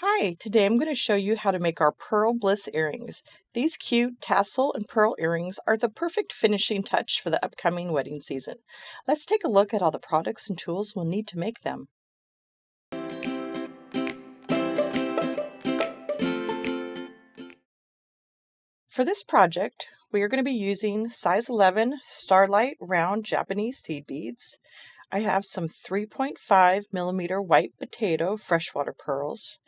Hi, today I'm going to show you how to make our pearl bliss earrings. These cute tassel and pearl earrings are the perfect finishing touch for the upcoming wedding season. Let's take a look at all the products and tools we'll need to make them. For this project, we are going to be using size 11 Starlight round Japanese seed beads. I have some 3.5 millimeter white potato freshwater pearls.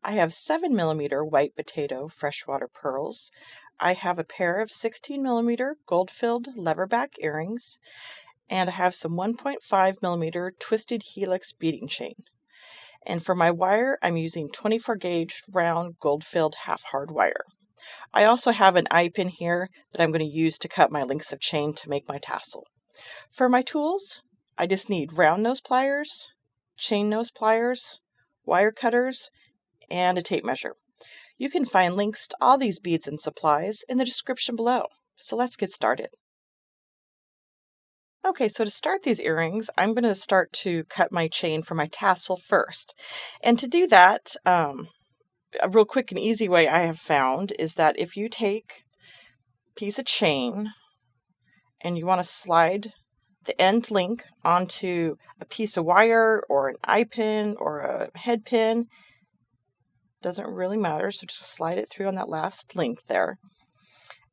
I have 7 millimeter white potato freshwater pearls. I have a pair of 16 millimeter gold-filled leverback earrings, and I have some 1.5 millimeter twisted Helix beading chain. And for my wire, I'm using 24 gauge round gold-filled half-hard wire. I also have an eye pin here that I'm going to use to cut my links of chain to make my tassel. For my tools, I just need round nose pliers, chain nose pliers, wire cutters, and a tape measure. You can find links to all these beads and supplies in the description below. So let's get started. Okay, so to start these earrings, I'm going to start to cut my chain for my tassel first. And to do that, a real quick and easy way I have found is that if you take a piece of chain and you want to slide the end link onto a piece of wire or an eye pin or a head pin, doesn't really matter, so just slide it through on that last link there.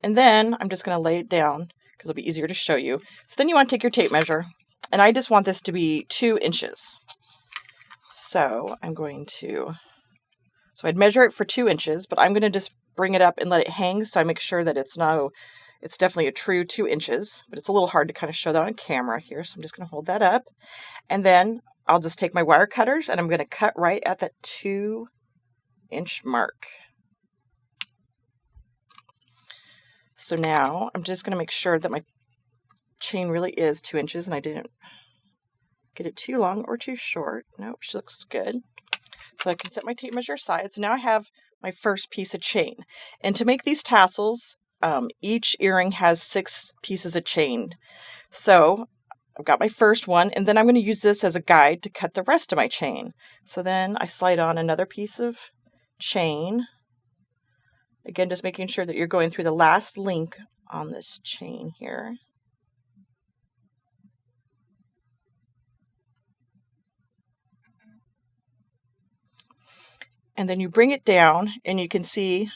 And then I'm just going to lay it down because it'll be easier to show you. So then you want to take your tape measure, and I just want this to be 2 inches. So I'd measure it for 2 inches, but I'm going to just bring it up and let it hang so I make sure that it's definitely a true 2 inches, but it's a little hard to kind of show that on camera here. So I'm just going to hold that up, and then I'll just take my wire cutters and I'm going to cut right at that 2-inch mark. So now I'm just going to make sure that my chain really is 2 inches and I didn't get it too long or too short. Nope, she looks good. So I can set my tape measure aside. So now I have my first piece of chain. And to make these tassels, each earring has 6 pieces of chain. So I've got my first one, and then I'm going to use this as a guide to cut the rest of my chain. So then I slide on another piece of chain. Again, just making sure that you're going through the last link on this chain here. And then you bring it down, and you can see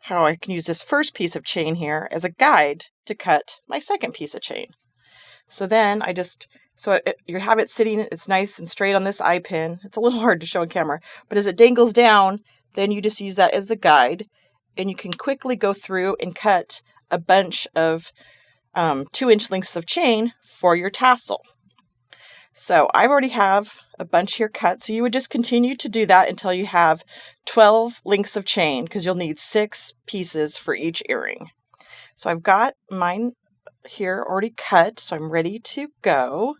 how I can use this first piece of chain here as a guide to cut my second piece of chain. So then you have it sitting, it's nice and straight on this eye pin. It's a little hard to show on camera, but as it dangles down, then you just use that as the guide, and you can quickly go through and cut a bunch of 2-inch lengths of chain for your tassel. So I already have a bunch here cut, so you would just continue to do that until you have 12 lengths of chain, because you'll need 6 pieces for each earring. So I've got mine here already cut, so I'm ready to go.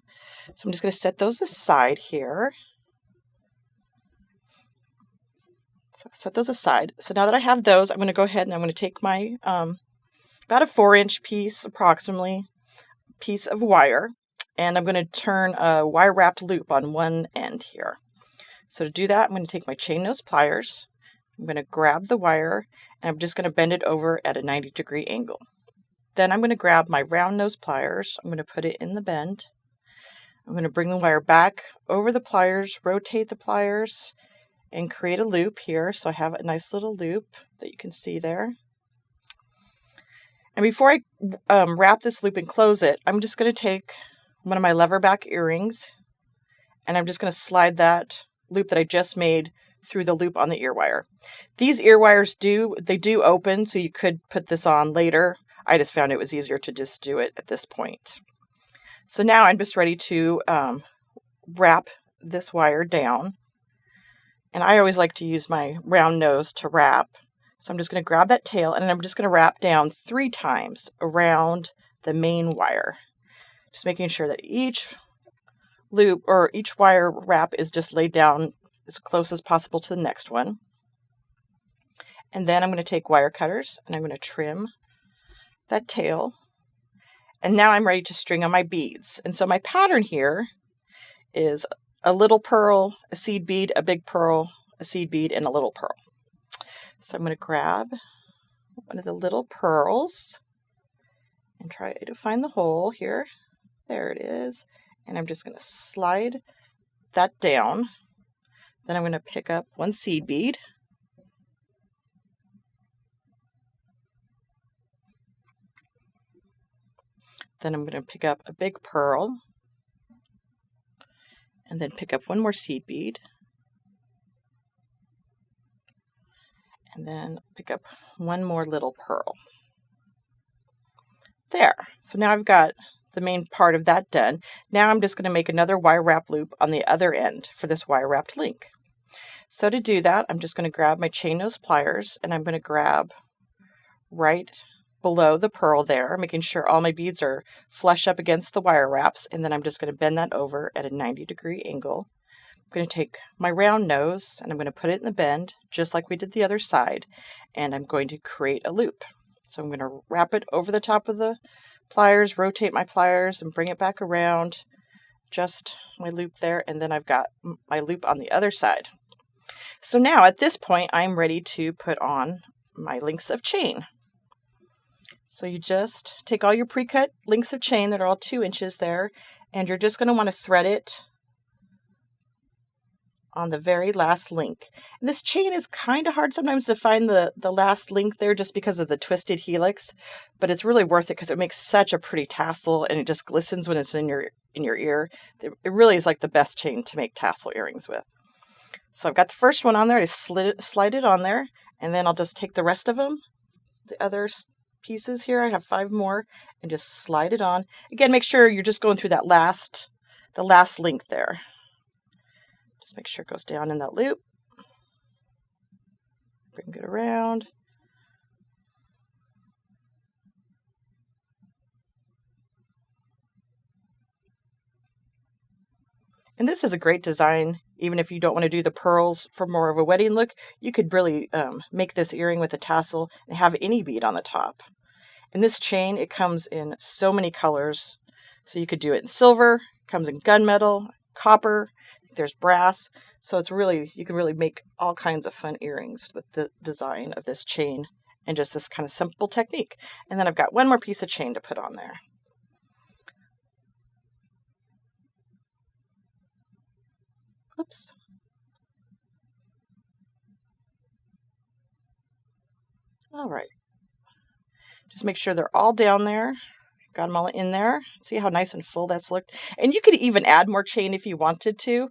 So I'm just going to set those aside here. So set those aside. So now that I have those, I'm going to go ahead and I'm going to take my about a 4-inch piece, approximately, piece of wire, and I'm going to turn a wire wrapped loop on one end here. So to do that, I'm going to take my chain nose pliers. I'm going to grab the wire, and I'm just going to bend it over at a 90-degree angle. Then I'm going to grab my round nose pliers. I'm going to put it in the bend. I'm going to bring the wire back over the pliers, rotate the pliers, and create a loop here. So I have a nice little loop that you can see there. And before I wrap this loop and close it, I'm just going to take one of my leverback earrings, and I'm just going to slide that loop that I just made through the loop on the ear wire. These ear wires do open, so you could put this on later. I just found it was easier to just do it at this point. So now I'm just ready to wrap this wire down. And I always like to use my round nose to wrap. So I'm just going to grab that tail, and I'm just going to wrap down 3 times around the main wire. Just making sure that each loop or each wire wrap is just laid down as close as possible to the next one. And then I'm going to take wire cutters and I'm going to trim that tail. And now I'm ready to string on my beads. And so my pattern here is a little pearl, a seed bead, a big pearl, a seed bead, and a little pearl. So I'm going to grab one of the little pearls and try to find the hole here. There it is. And I'm just going to slide that down. Then I'm going to pick up one seed bead. Then I'm going to pick up a big pearl. And then pick up one more seed bead. And then pick up one more little pearl. There. So now I've got the main part of that done. Now I'm just going to make another wire wrap loop on the other end for this wire wrapped link. So to do that, I'm just going to grab my chain nose pliers, and I'm going to grab right below the pearl there, making sure all my beads are flush up against the wire wraps, and then I'm just going to bend that over at a 90-degree angle. I'm going to take my round nose and I'm going to put it in the bend just like we did the other side, and I'm going to create a loop. So I'm going to wrap it over the top of the pliers, rotate my pliers and bring it back around, just my loop there, and then I've got my loop on the other side. So now at this point I'm ready to put on my links of chain. So you just take all your pre-cut links of chain that are all 2 inches there, and you're just going to want to thread it on the very last link. And this chain is kind of hard sometimes to find the last link there just because of the twisted helix, but it's really worth it because it makes such a pretty tassel and it just glistens when it's in your ear. It really is like the best chain to make tassel earrings with. So I've got the first one on there. I slide it on there, and then I'll just take the rest of them, the other pieces here. I have 5 more, and just slide it on. Again, make sure you're just going through the last link there. Just make sure it goes down in that loop. Bring it around. And this is a great design. Even if you don't want to do the pearls for more of a wedding look, you could really make this earring with a tassel and have any bead on the top. And this chain, it comes in so many colors. So you could do it in silver, comes in gunmetal, copper, there's brass. So it's really, you can really make all kinds of fun earrings with the design of this chain and just this kind of simple technique. And then I've got one more piece of chain to put on there. Oops. All right. Just make sure they're all down there. Got them all in there. See how nice and full that's looked. And you could even add more chain if you wanted to.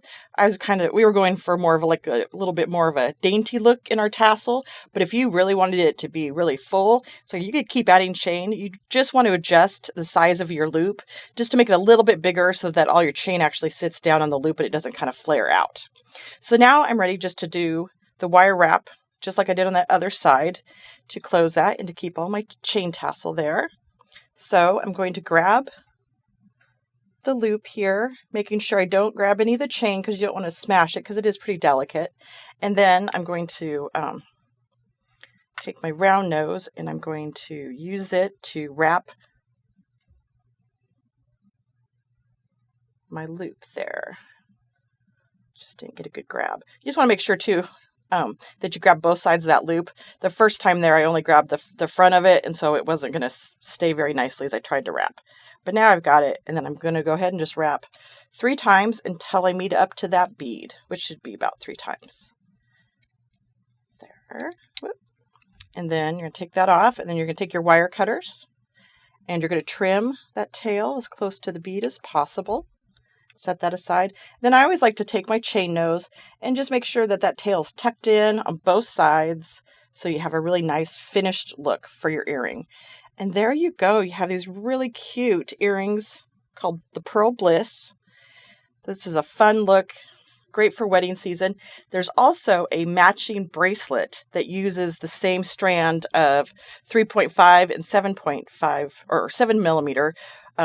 We were going for more of a little bit more of a dainty look in our tassel. But if you really wanted it to be really full, so you could keep adding chain. You just want to adjust the size of your loop just to make it a little bit bigger so that all your chain actually sits down on the loop and it doesn't kind of flare out. So now I'm ready just to do the wire wrap, just like I did on that other side, to close that and to keep all my chain tassel there. So I'm going to grab the loop here, making sure I don't grab any of the chain because you don't want to smash it because it is pretty delicate. And then I'm going to take my round nose and I'm going to use it to wrap my loop there. Just didn't get a good grab. You just want to make sure too that you grab both sides of that loop. The first time there, I only grabbed the front of it, and so it wasn't going to stay very nicely as I tried to wrap. But now I've got it, and then I'm going to go ahead and just wrap 3 times until I meet up to that bead, which should be about 3 times. There. Whoop. And then you're going to take that off, and then you're going to take your wire cutters, and you're going to trim that tail as close to the bead as possible. Set that aside. Then I always like to take my chain nose and just make sure that that tail's tucked in on both sides so you have a really nice finished look for your earring. And there you go. You have these really cute earrings called the Pearl Bliss. This is a fun look, great for wedding season. There's also a matching bracelet that uses the same strand of 3.5 and 7.5 or 7 millimeter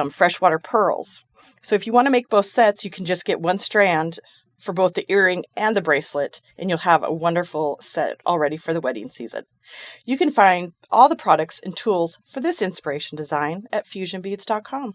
freshwater pearls. So if you want to make both sets, you can just get one strand for both the earring and the bracelet, and you'll have a wonderful set already for the wedding season. You can find all the products and tools for this inspiration design at fusionbeads.com.